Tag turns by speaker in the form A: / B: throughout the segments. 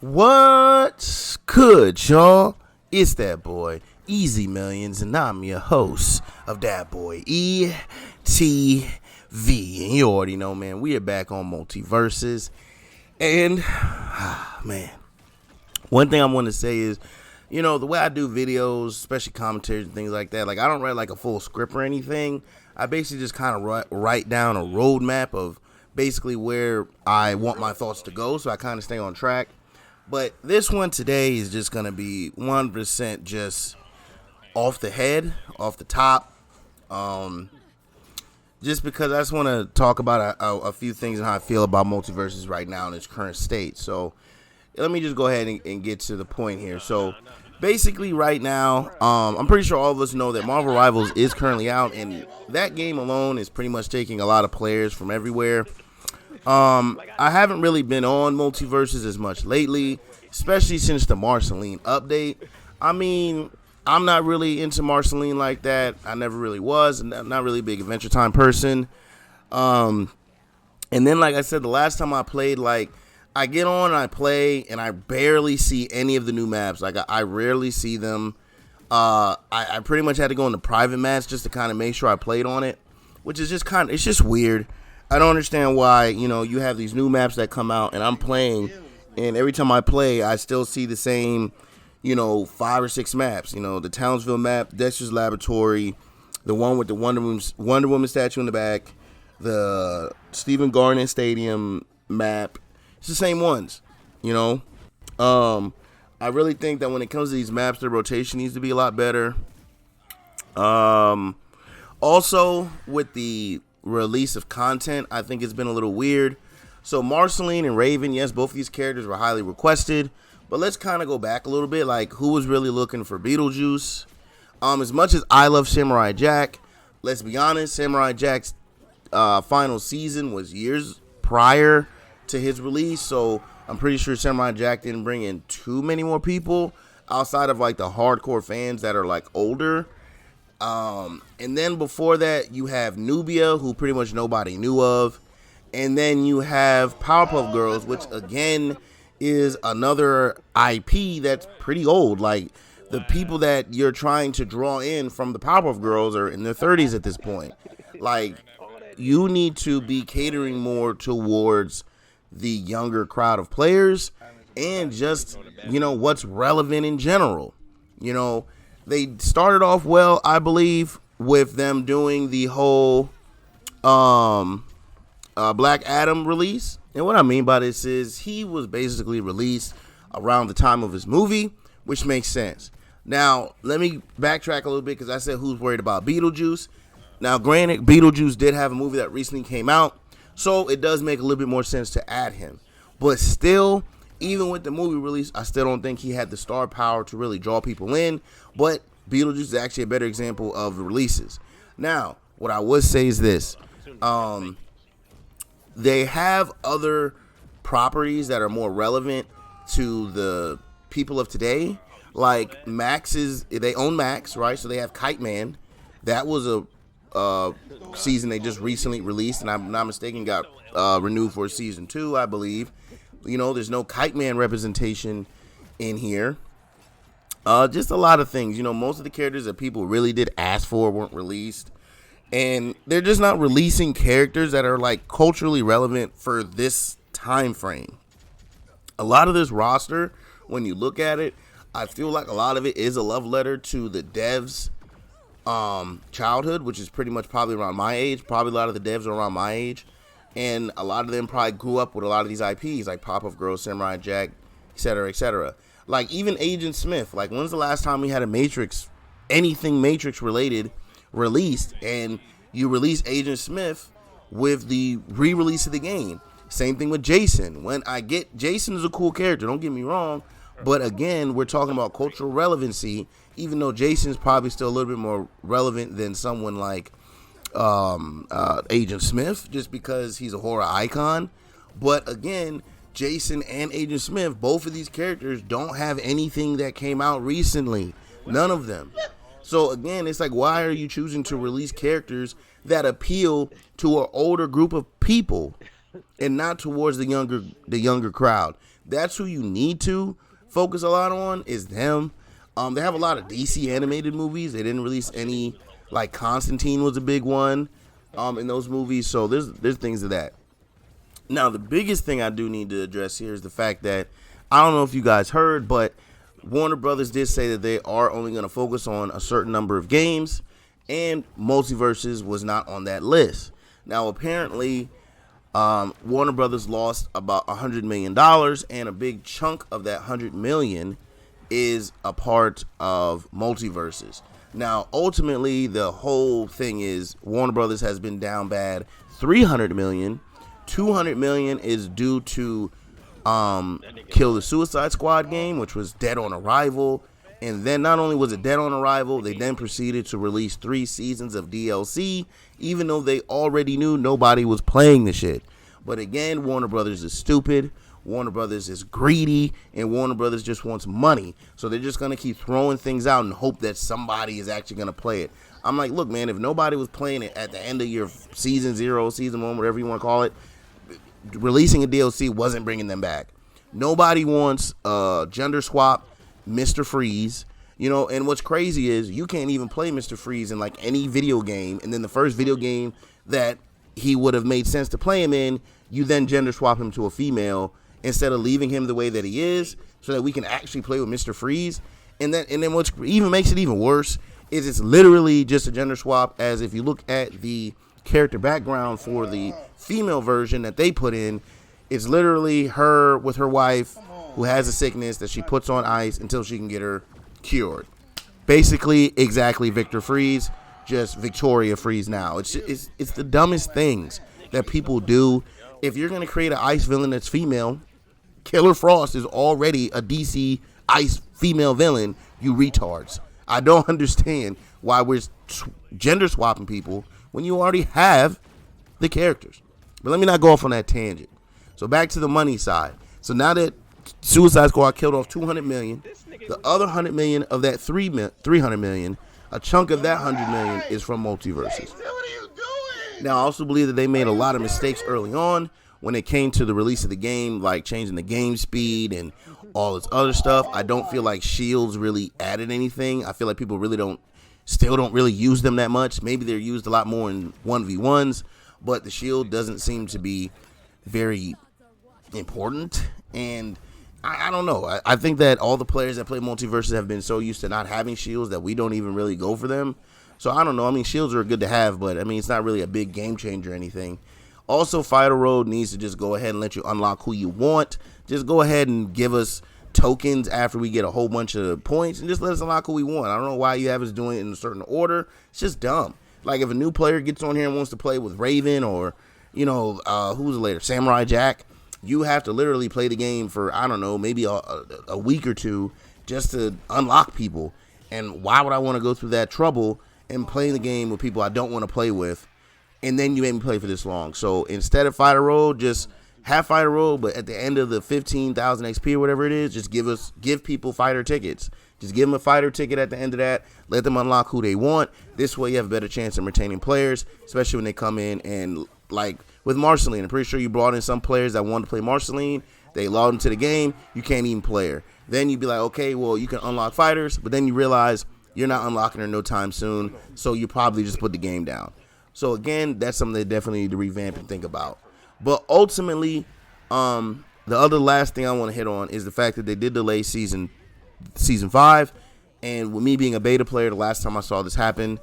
A: What's good, y'all? It's that boy, Easy Millions, and I'm your host of that boy, ETV. And you already know, man, we are back on Multiversus. And, man, one thing I want to say is, you know, the way I do videos, especially commentaries and things like that, like I don't write like a full script or anything. I basically just kind of write down a roadmap of basically where I want my thoughts to go, so I kind of stay on track. But this one today is just going to be 1% just off the head, off the top. Just because I just want to talk about a few things and how I feel about Multiversus right now in its current state. So let me just go ahead and get to the point here. So basically right now, I'm pretty sure all of us know that Marvel Rivals is currently out, and that game alone is pretty much taking a lot of players from everywhere. I haven't really been on Multiversus as much lately, especially since the Marceline update. I mean, I'm not really into Marceline like that. I never really was. I'm not really a big Adventure Time person. And then, like I said, the last time I played, like, I get on and I play, and I barely see any of the new maps. Like, I rarely see them. I pretty much had to go into private match just to kind of make sure I played on it, which is just it's just weird. I don't understand why, you know, you have these new maps that come out and I'm playing, and every time I play, I still see the same, you know, 5 or 6 maps. You know, the Townsville map, Dexter's Laboratory, the one with the Wonder Woman statue in the back, the Stephen Garnett Stadium map. It's the same ones, you know. I really think that when it comes to these maps, the rotation needs to be a lot better. Also, with the release of content, I think it's been a little weird. So Marceline and Raven, yes, both of these characters were highly requested, but let's kind of go back a little bit. Like, who was really looking for Beetlejuice? As much as I love Samurai Jack, let's be honest, Samurai Jack's final season was years prior to his release, so I'm pretty sure Samurai Jack didn't bring in too many more people outside of like the hardcore fans that are like older. And then before that, you have Nubia, who pretty much nobody knew of. And then you have Powerpuff Girls, which again is another IP that's pretty old. Like, the people that you're trying to draw in from the Powerpuff Girls are in their 30s at this point. Like, you need to be catering more towards the younger crowd of players and just, you know, what's relevant in general. You know, they started off well, I believe, with them doing the whole Black Adam release. And what I mean by this is he was basically released around the time of his movie, which makes sense. Now, let me backtrack a little bit because I said who's worried about Beetlejuice. Now, granted, Beetlejuice did have a movie that recently came out, so it does make a little bit more sense to add him. But still, even with the movie release, I still don't think he had the star power to really draw people in. But Beetlejuice is actually a better example of the releases. Now, what I would say is this. They have other properties that are more relevant to the people of today. Like they own Max, right? So they have Kite Man. That was a season they just recently released, and I'm not mistaken, got renewed for season 2, I believe. You know, there's no Kite Man representation in here. Just a lot of things. You know, most of the characters that people really did ask for weren't released. And they're just not releasing characters that are, like, culturally relevant for this time frame. A lot of this roster, when you look at it, I feel like a lot of it is a love letter to the devs' childhood, which is pretty much probably around my age. Probably a lot of the devs are around my age. And a lot of them probably grew up with a lot of these IPs, like Powerpuff Girls, Samurai Jack, etc., etc. Like, even Agent Smith. Like, when's the last time we had a Matrix, anything Matrix related, released, and you release Agent Smith with the re-release of the game? Same thing with Jason. Jason is a cool character, don't get me wrong, but again, we're talking about cultural relevancy, even though Jason's probably still a little bit more relevant than someone like Agent Smith, just because he's a horror icon. But again, Jason and Agent Smith, both of these characters don't have anything that came out recently. None of them. So again, it's like, why are you choosing to release characters that appeal to an older group of people and not towards the younger crowd? that's who you need to focus a lot on is them. They have a lot of DC animated movies. They didn't release any, like Constantine was a big one in those movies. So there's things of that. Now, the biggest thing I do need to address here is the fact that, I don't know if you guys heard, but Warner Brothers did say that they are only going to focus on a certain number of games, and Multiversus was not on that list. Now, apparently, Warner Brothers lost about $100 million, and a big chunk of that $100 million is a part of Multiversus. Now, ultimately, the whole thing is Warner Brothers has been down bad $300 million. $200 million is due to Kill the Suicide Squad game, which was dead on arrival. And then not only was it dead on arrival, they then proceeded to release 3 seasons of DLC, even though they already knew nobody was playing the shit. But again, Warner Brothers is stupid. Warner Brothers is greedy, and Warner Brothers just wants money. So they're just going to keep throwing things out and hope that somebody is actually going to play it. I'm like, look, man, if nobody was playing it at the end of your season 0, season 1, whatever you want to call it, releasing a DLC wasn't bringing them back. Nobody wants gender swap Mr. Freeze, you know, and what's crazy is you can't even play Mr. Freeze in like any video game, and then the first video game that he would have made sense to play him in, you then gender swap him to a female instead of leaving him the way that he is, so that we can actually play with Mr. Freeze. And then what even makes it even worse is it's literally just a gender swap, as if you look at the character background for the female version that they put in, it's literally her with her wife who has a sickness that she puts on ice until she can get her cured. Basically, exactly Victor Freeze, just Victoria Freeze now. It's the dumbest things that people do. If you're going to create an ice villain that's female, Killer Frost is already a DC ice female villain, you retards. I don't understand why we're gender swapping people when you already have the characters. But let me not go off on that tangent. So back to the money side. So now that Suicide Squad killed off $200 million, the other $100 million of that $300 million, a chunk of that $100 million is from Multiversus. Now, I also believe that they made a lot of mistakes early on when it came to the release of the game, like changing the game speed and all this other stuff. I don't feel like shields really added anything. I feel like people really still don't really use them that much. Maybe they're used a lot more in 1v1s, but the shield doesn't seem to be very important. And I don't know. I think that all the players that play Multiversus have been so used to not having shields that we don't even really go for them. So I don't know. I mean, shields are good to have, but I mean, it's not really a big game changer or anything. Also, Fighter Road needs to just go ahead and let you unlock who you want. Just go ahead and give us tokens after we get a whole bunch of points and just let us unlock who we want. I don't know why you have us doing it in a certain order. It's just dumb. Like if a new player gets on here and wants to play with Raven or, you know, who's later, Samurai Jack, you have to literally play the game for, I don't know, maybe a week or two just to unlock people. And why would I want to go through that trouble and play the game with people I don't want to play with, and then you made me play for this long? So instead of Fighter Road, just have Fighter Road, but at the end of the 15,000 XP or whatever it is, just give people fighter tickets. Just give them a fighter ticket at the end of that. Let them unlock who they want. This way you have a better chance of retaining players, especially when they come in and, like with Marceline, I'm pretty sure you brought in some players that wanted to play Marceline. They logged into the game. You can't even play her. Then you'd be like, okay, well, you can unlock fighters, but then you realize you're not unlocking her no time soon, so you probably just put the game down. So again, that's something they definitely need to revamp and think about. But ultimately, the other last thing I want to hit on is the fact that they did delay season 5, and with me being a beta player, the last time I saw this happen,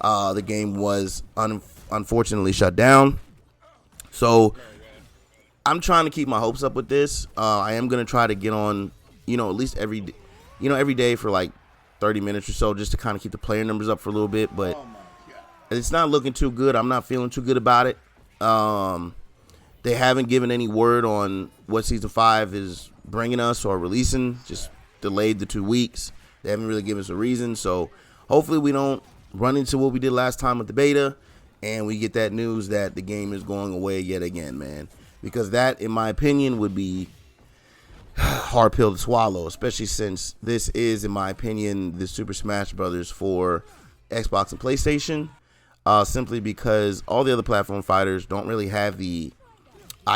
A: the game was unfortunately shut down. So I'm trying to keep my hopes up with this. I am going to try to get on, at least every day for like 30 minutes or so, just to kind of keep the player numbers up for a little bit. But it's not looking too good. I'm not feeling too good about it. They haven't given any word on what Season 5 is bringing us or releasing. Just delayed the 2 weeks. They haven't really given us a reason. So hopefully we don't run into what we did last time with the beta, and we get that news that the game is going away yet again, man. Because that, in my opinion, would be hard pill to swallow, especially since this is, in my opinion, the Super Smash Brothers for Xbox and PlayStation. Simply because all the other platform fighters don't really have the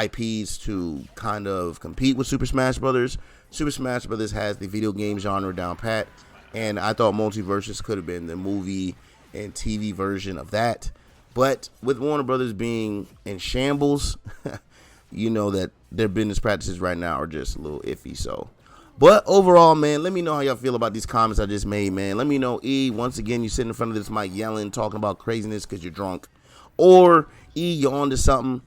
A: IPs to kind of compete with Super Smash Brothers. Super Smash Brothers has the video game genre down pat, and I thought Multiversus could have been the movie and TV version of that. But with Warner Brothers being in shambles, you know that their business practices right now are just a little iffy. So, but overall, man, let me know how y'all feel about these comments I just made, man. Let me know, E, once again, you sitting in front of this mic yelling, talking about craziness because you're drunk. Or, E, you're on to something.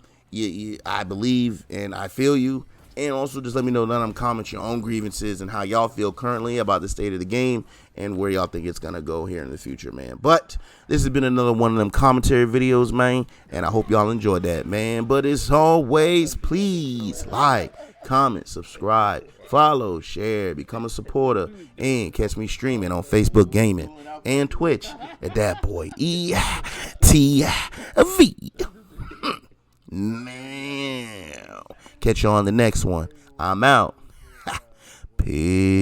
A: I believe and I feel you. And also just let me know that I'm commenting your own grievances and how y'all feel currently about the state of the game and where y'all think it's going to go here in the future, man. But this has been another one of them commentary videos, man. And I hope y'all enjoyed that, man. But as always, please like, comment, subscribe, follow, share, become a supporter, and catch me streaming on Facebook Gaming and Twitch at that boy ETV. Now, catch you on the next one. I'm out. Peace.